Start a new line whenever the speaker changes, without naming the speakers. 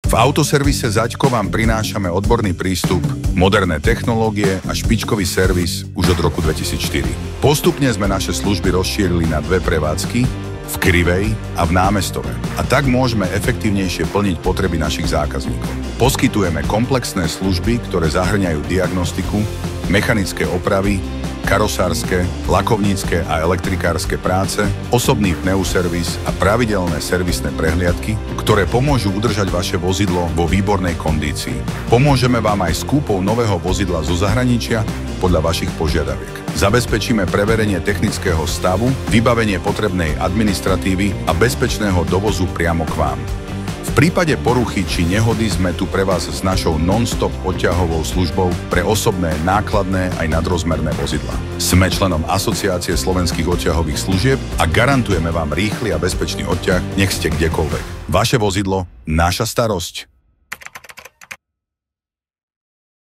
V autoservise Zaďko vám prinášame odborný prístup, moderné technológie a špičkový servis už od roku 2004. Postupne sme naše služby rozšírili na 2 prevádzky v Krivej a v Námestove. A tak môžeme efektívnejšie plniť potreby našich zákazníkov. Poskytujeme komplexné služby, ktoré zahŕňajú diagnostiku, mechanické opravy, karosárske, lakovnícke a elektrikárske práce, osobný pneuservis a pravidelné servisné prehliadky, ktoré pomôžu udržať vaše vozidlo vo výbornej kondícii. Pomôžeme vám aj s kúpou nového vozidla zo zahraničia podľa vašich požiadaviek. Zabezpečíme preverenie technického stavu, vybavenie potrebnej administratívy a bezpečného dovozu priamo k vám. V prípade poruchy či nehody sme tu pre vás s našou non-stop odťahovou službou pre osobné, nákladné aj nadrozmerné vozidlá. Sme členom Asociácie slovenských odťahových služieb a garantujeme vám rýchly a bezpečný odťah, nech ste kdekoľvek. Vaše vozidlo, naša starosť.